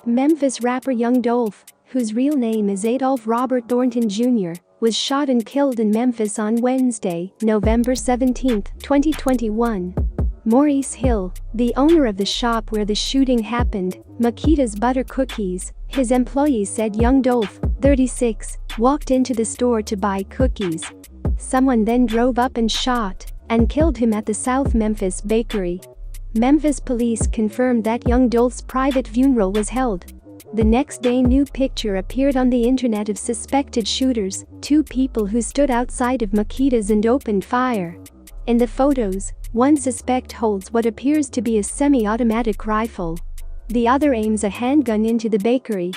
Memphis rapper Young Dolph, whose real name is Adolph Robert Thornton Jr., was shot and killed in Memphis on Wednesday, November 17, 2021. Maurice Hill, the owner of the shop where the shooting happened, Makita's Butter Cookies, his employees said Young Dolph, 36, walked into the store to buy cookies. Someone then drove up and shot and killed him at the South Memphis bakery. Memphis police confirmed that Young Dolph's private funeral was held. The next day, new picture appeared on the internet of suspected shooters, two people who stood outside of Makita's and opened fire. In the photos, one suspect holds what appears to be a semi-automatic rifle. The other aims a handgun into the bakery.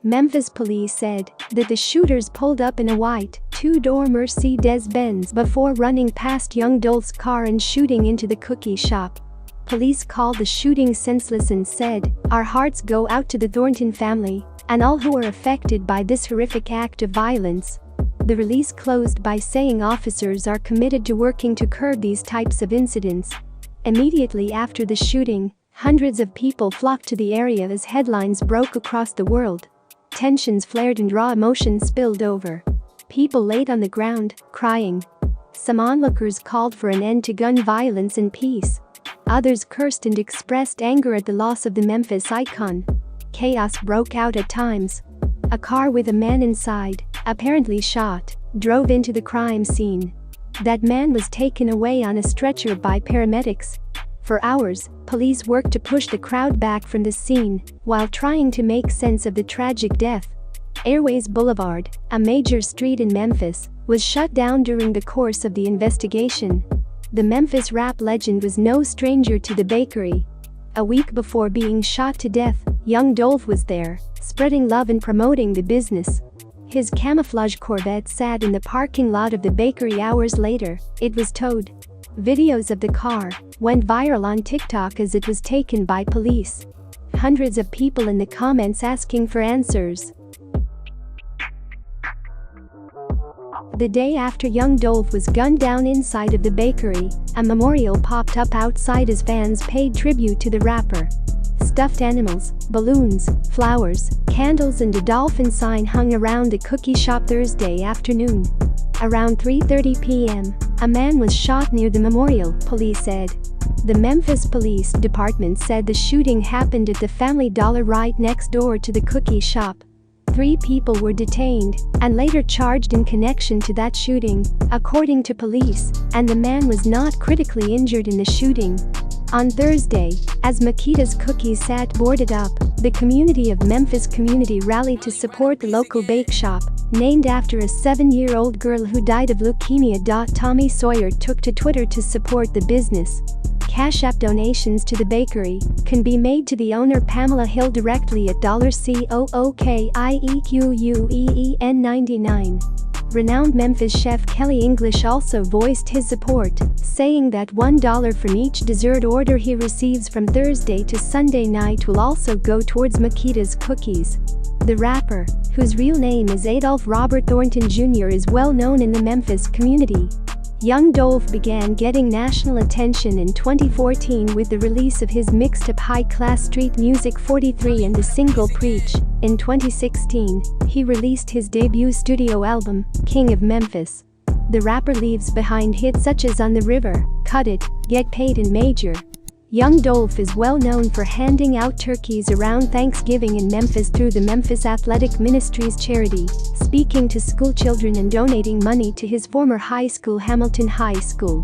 Memphis police said that the shooters pulled up in a white, two-door Mercedes-Benz before running past Young Dolph's car and shooting into the cookie shop. Police called the shooting senseless and said, "Our hearts go out to the Thornton family and all who are affected by this horrific act of violence." The release closed by saying officers are committed to working to curb these types of incidents. Immediately after the shooting, hundreds of people flocked to the area as headlines broke across the world. Tensions flared and raw emotion spilled over. People laid on the ground, crying. Some onlookers called for an end to gun violence and peace. Others cursed and expressed anger at the loss of the Memphis icon. Chaos broke out at times. A car with a man inside, apparently shot, drove into the crime scene. That man was taken away on a stretcher by paramedics. For hours, police worked to push the crowd back from the scene while trying to make sense of the tragic death. Airways Boulevard, a major street in Memphis, was shut down during the course of the investigation. The Memphis rap legend was no stranger to the bakery. A week before being shot to death, Young Dolph was there, spreading love and promoting the business. His camouflage Corvette sat in the parking lot of the bakery hours later. It was towed. Videos of the car went viral on TikTok as it was taken by police. Hundreds of people in the comments asking for answers. The day after Young Dolph was gunned down inside of the bakery, a memorial popped up outside as fans paid tribute to the rapper. Stuffed animals, balloons, flowers, candles and a dolphin sign hung around the cookie shop Thursday afternoon. Around 3:30 p.m., a man was shot near the memorial, police said. The Memphis Police Department said the shooting happened at the Family Dollar right next door to the cookie shop. 3 people were detained and later charged in connection to that shooting, according to police, and the man was not critically injured in the shooting. On Thursday, as Makita's Cookies sat boarded up, the community of Memphis community rallied to support the local bake shop, named after a 7-year-old girl who died of leukemia. Tommy Sawyer took to Twitter to support the business. Cash App donations to the bakery can be made to the owner Pamela Hill directly at $COOKIEQUEEN99. Renowned Memphis chef Kelly English also voiced his support, saying that $1 from each dessert order he receives from Thursday to Sunday night will also go towards Makita's Cookies. The rapper, whose real name is Adolph Robert Thornton Jr., is well known in the Memphis community. Young Dolph began getting national attention in 2014 with the release of his mixtape High-Class Street Music 43 and the single Preach. In 2016, he released his debut studio album, King of Memphis. The rapper leaves behind hits such as On the River, Cut It, Get Paid and Major. Young Dolph is well known for handing out turkeys around Thanksgiving in Memphis through the Memphis Athletic Ministries charity, speaking to school children and donating money to his former high school, Hamilton High School.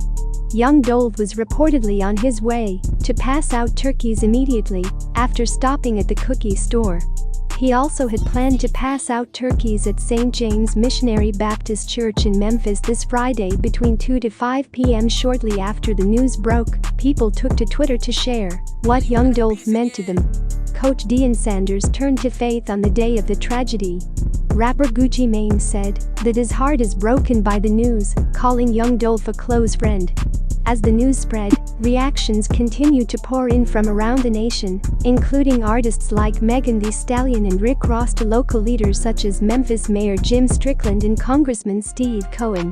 Young Dolph was reportedly on his way to pass out turkeys immediately after stopping at the cookie store. He also had planned to pass out turkeys at St. James Missionary Baptist Church in Memphis this Friday between 2 to 5 p.m. Shortly after the news broke, people took to Twitter to share what Young Dolph meant to them. Coach Deion Sanders turned to faith on the day of the tragedy. Rapper Gucci Mane said that his heart is broken by the news, calling Young Dolph a close friend. As the news spread, reactions continued to pour in from around the nation, including artists like Megan Thee Stallion and Rick Ross to local leaders such as Memphis Mayor Jim Strickland and Congressman Steve Cohen.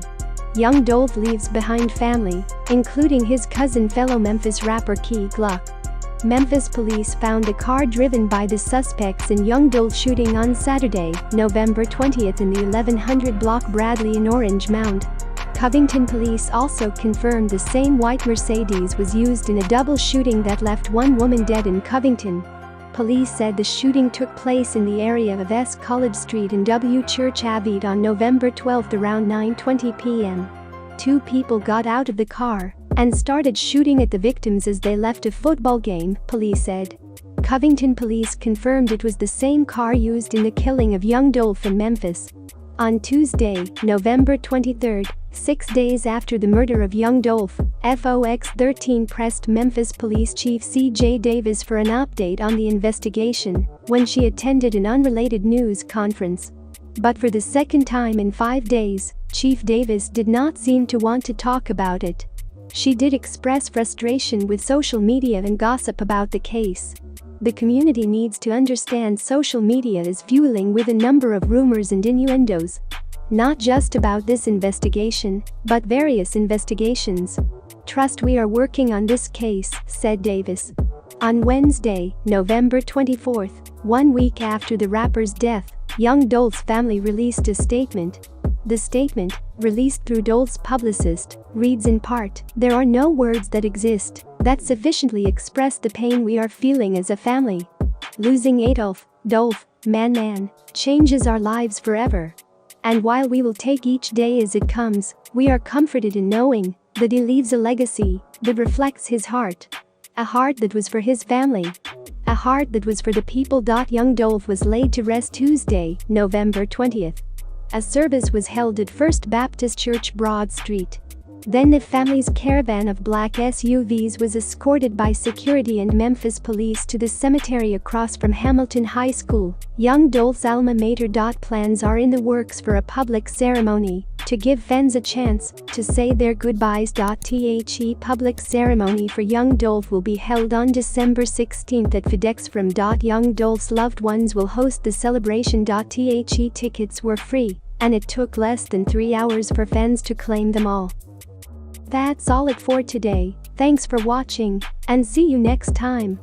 Young Dolph leaves behind family, including his cousin fellow Memphis rapper Key Gluck. Memphis police found the car driven by the suspects in young Dolph shooting on Saturday, November 20th in the 1100 block Bradley in Orange Mound. Covington police also confirmed the same white Mercedes was used in a double shooting that left one woman dead in Covington. Police said the shooting took place in the area of S. College Street and W. Church Avenue on November 12 around 9:20 p.m. Two people got out of the car and started shooting at the victims as they left a football game, police said. Covington police confirmed it was the same car used in the killing of young Dolph in Memphis. On Tuesday, November 23, 6 days after the murder of young Dolph, Fox 13 pressed Memphis Police Chief C.J. Davis for an update on the investigation when she attended an unrelated news conference. But for the second time in 5 days, Chief Davis did not seem to want to talk about it. She did express frustration with social media and gossip about the case. The community needs to understand social media is fueling with a number of rumors and innuendos. Not just about this investigation, but various investigations. Trust we are working on this case, said Davis. On Wednesday, November 24, 1 week after the rapper's death, young Dolph's family released a statement. The statement, released through Dolph's publicist, reads in part, "There are no words that exist that sufficiently express the pain we are feeling as a family. Losing Dolph, man, changes our lives forever. And while we will take each day as it comes, we are comforted in knowing that he leaves a legacy that reflects his heart. A heart that was for his family. A heart that was for the people." Young Dolph was laid to rest Tuesday, November 20th. A service was held at First Baptist Church Broad Street. Then the family's caravan of black SUVs was escorted by security and Memphis police to the cemetery across from Hamilton High School, young Dolph's alma mater. Plans are in the works for a public ceremony to give fans a chance to say their goodbyes. The public ceremony for young Dolph will be held on December 16 at FedEx Forum. Young Dolph's loved ones will host the celebration. The tickets were free, and it took less than 3 hours for fans to claim them all. That's all it for today. Thanks for watching, and see you next time.